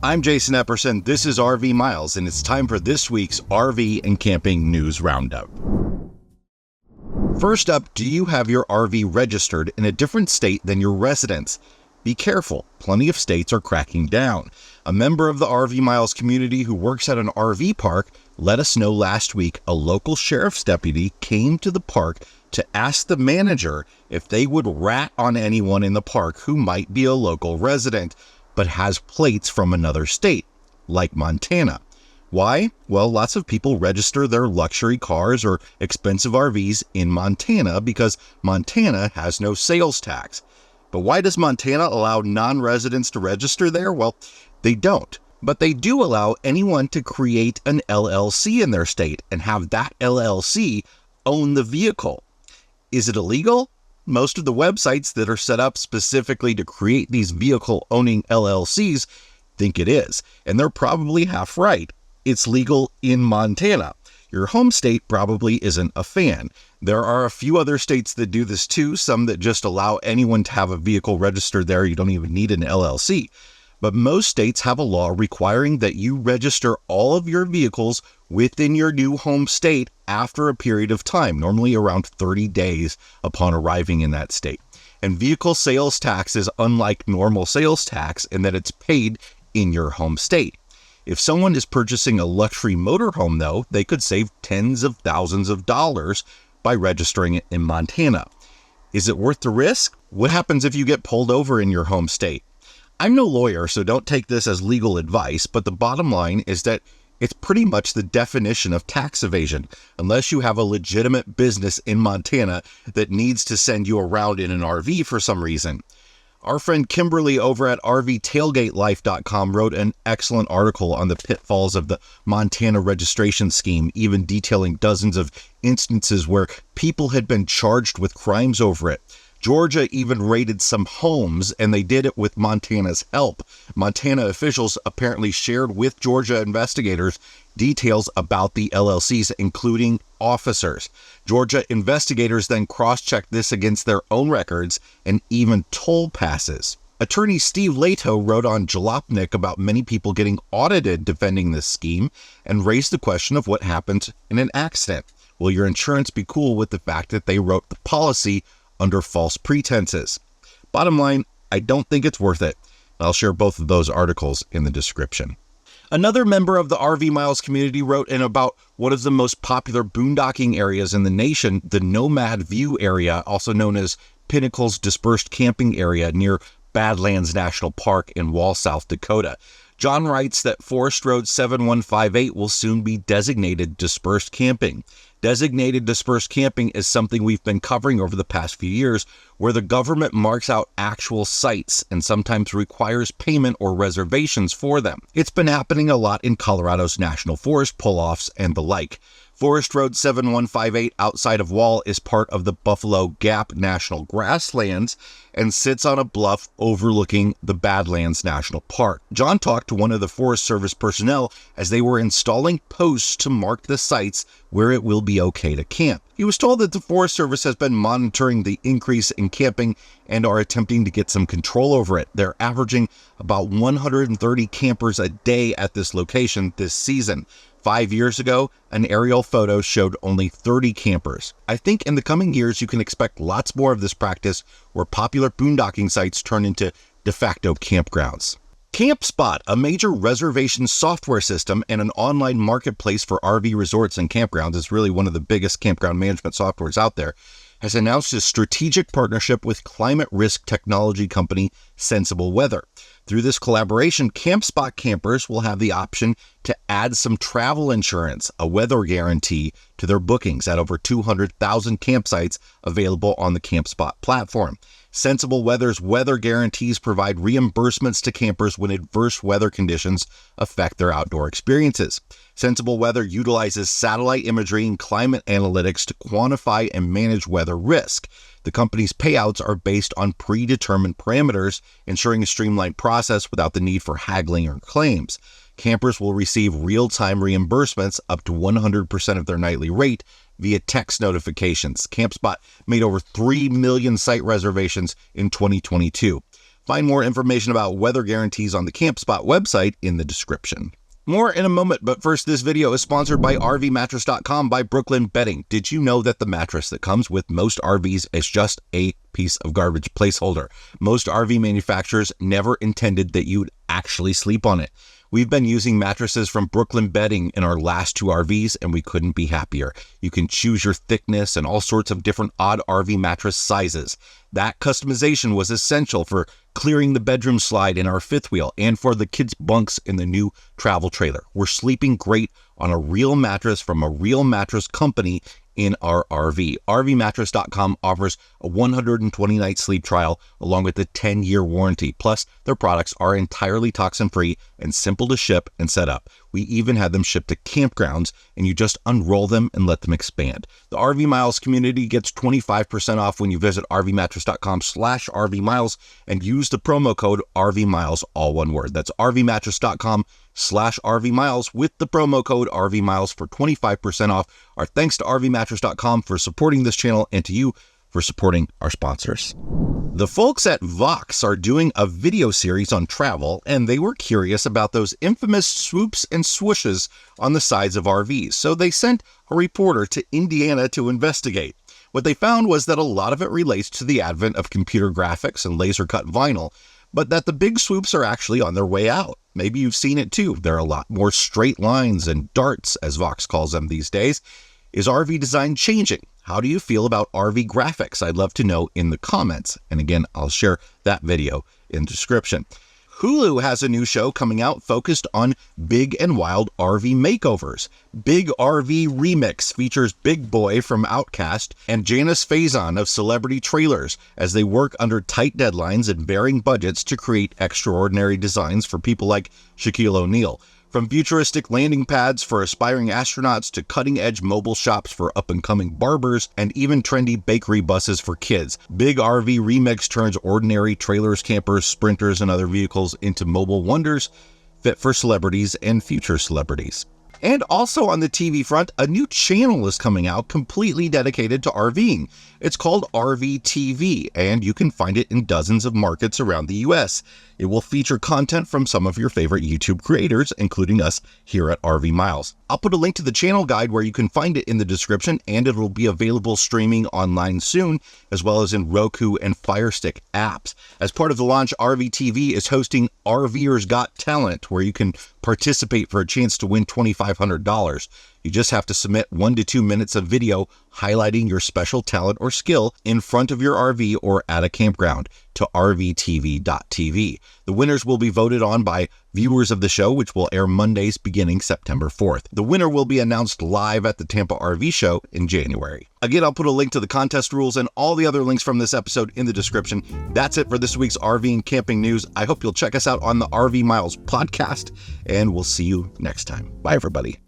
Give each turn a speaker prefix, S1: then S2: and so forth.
S1: I'm Jason Epperson, this is RV Miles, and it's time for this week's RV and Camping News Roundup. First up, do you have your RV registered in a different state than your residence? Be careful, plenty of states are cracking down. A member of the RV Miles community who works at an RV park let us know last week a local sheriff's deputy came to the park to ask the manager if they would rat on anyone in the park who might be a local resident, but has plates from another state, like Montana. Why? Well, lots of people register their luxury cars or expensive RVs in Montana because Montana has no sales tax. But why does Montana allow non-residents to register there? Well, they don't. But they do allow anyone to create an LLC in their state and have that LLC own the vehicle. Is it illegal? Most of the websites that are set up specifically to create these vehicle-owning LLCs think it is, and they're probably half right. It's legal in Montana. Your home state probably isn't a fan. There are a few other states that do this too, some that just allow anyone to have a vehicle registered there. You don't even need an LLC. But most states have a law requiring that you register all of your vehicles within your new home state after a period of time, normally around 30 days upon arriving in that state. And vehicle sales tax is unlike normal sales tax in that it's paid in your home state. If someone is purchasing a luxury motorhome, though, they could save tens of thousands of dollars by registering it in Montana. Is it worth the risk? What happens if you get pulled over in your home state? I'm no lawyer, so don't take this as legal advice, but the bottom line is that it's pretty much the definition of tax evasion, unless you have a legitimate business in Montana that needs to send you around in an RV for some reason. Our friend Kimberly over at RVTailgateLife.com wrote an excellent article on the pitfalls of the Montana registration scheme, even detailing dozens of instances where people had been charged with crimes over it. Georgia even raided some homes, and they did it with Montana's help. Montana officials apparently shared with Georgia investigators details about the LLCs, including officers. Georgia investigators then cross-checked this against their own records and even toll passes. Attorney Steve Leto wrote on Jalopnik about many people getting audited defending this scheme and raised the question of what happens in an accident. Will your insurance be cool with the fact that they wrote the policy under false pretenses? Bottom line, I don't think it's worth it. I'll share both of those articles in the description. Another member of the RV Miles community wrote in about one of the most popular boondocking areas in the nation, the Nomad View area, also known as Pinnacle's Dispersed camping area near Badlands National Park in Wall, South Dakota. John writes that Forest Road 7158 will soon be designated dispersed camping. Designated dispersed camping is something we've been covering over the past few years, where the government marks out actual sites and sometimes requires payment or reservations for them. It's been happening a lot in Colorado's national forest pull-offs and the like. Forest Road 7158 outside of Wall is part of the Buffalo Gap National Grasslands and sits on a bluff overlooking the Badlands National Park. John talked to one of the Forest Service personnel as they were installing posts to mark the sites where it will be okay to camp. He was told that the Forest Service has been monitoring the increase in camping and are attempting to get some control over it. They're averaging about 130 campers a day at this location this season. 5 years ago, an aerial photo showed only 30 campers. I think in the coming years, you can expect lots more of this practice where popular boondocking sites turn into de facto campgrounds. CampSpot, a major reservation software system and an online marketplace for RV resorts and campgrounds, is really one of the biggest campground management softwares out there, has announced a strategic partnership with climate risk technology company Sensible Weather. Through this collaboration, CampSpot campers will have the option to add some travel insurance, a weather guarantee, to their bookings at over 200,000 campsites available on the CampSpot platform. Sensible Weather's weather guarantees provide reimbursements to campers when adverse weather conditions affect their outdoor experiences. Sensible Weather utilizes satellite imagery and climate analytics to quantify and manage weather risk. The company's payouts are based on predetermined parameters, ensuring a streamlined process without the need for haggling or claims. Campers will receive real-time reimbursements up to 100% of their nightly rate via text notifications. CampSpot made over 3 million site reservations in 2022. Find more information about weather guarantees on the CampSpot website in the description. More in a moment, but first, this video is sponsored by RVmattress.com by Brooklyn Bedding. Did you know that the mattress that comes with most RVs is just a piece of garbage placeholder? Most RV manufacturers never intended that you'd actually sleep on it. We've been using mattresses from Brooklyn Bedding in our last 2 RVs, and we couldn't be happier. You can choose your thickness and all sorts of different odd RV mattress sizes. That customization was essential for clearing the bedroom slide in our 5th wheel and for the kids' bunks in the new travel trailer. We're sleeping great on a real mattress from a real mattress company in our RV. RVmattress.com offers a 120-night sleep trial along with a 10-year warranty. Plus, their products are entirely toxin-free and simple to ship and set up. We even had them shipped to campgrounds, and you just unroll them and let them expand. The RV Miles community gets 25% off when you visit RVmattress.com/RVMiles and use the promo code RVMiles, all one word. That's RVmattress.com/RVMiles with the promo code RVMiles for 25% off. Our thanks to RVmattress.com for supporting this channel and to you for supporting our sponsors. The folks at Vox are doing a video series on travel, and they were curious about those infamous swoops and swooshes on the sides of RVs. So they sent a reporter to Indiana to investigate. What they found was that a lot of it relates to the advent of computer graphics and laser cut vinyl, but that the big swoops are actually on their way out. Maybe you've seen it too. There are a lot more straight lines and darts, as Vox calls them these days. Is RV design changing? How do you feel about RV graphics? I'd love to know in the comments. And again, I'll share that video in the description. Hulu has a new show coming out focused on big and wild RV makeovers. Big RV Remix features Big Boy from Outkast and Janice Faison of Celebrity Trailers as they work under tight deadlines and varying budgets to create extraordinary designs for people like Shaquille O'Neal. From futuristic landing pads for aspiring astronauts to cutting-edge mobile shops for up-and-coming barbers and even trendy bakery buses for kids, Big RV Remix turns ordinary trailers, campers, sprinters, and other vehicles into mobile wonders fit for celebrities and future celebrities. And also on the TV front, a new channel is coming out completely dedicated to RVing. It's called RV TV, and you can find it in dozens of markets around the US. It will feature content from some of your favorite YouTube creators, including us here at RV Miles. I'll put a link to the channel guide where you can find it in the description, and it will be available streaming online soon, as well as in Roku and Fire Stick apps. As part of the launch, RV TV is hosting RVers Got Talent, where you can participate for a chance to win $2,500. You just have to submit 1 to 2 minutes of video highlighting your special talent or skill in front of your RV or at a campground to rvtv.tv. The winners will be voted on by viewers of the show, which will air Mondays beginning September 4th. The winner will be announced live at the Tampa RV Show in January. Again, I'll put a link to the contest rules and all the other links from this episode in the description. That's it for this week's RV and camping news. I hope you'll check us out on the RV Miles podcast, and we'll see you next time. Bye, everybody.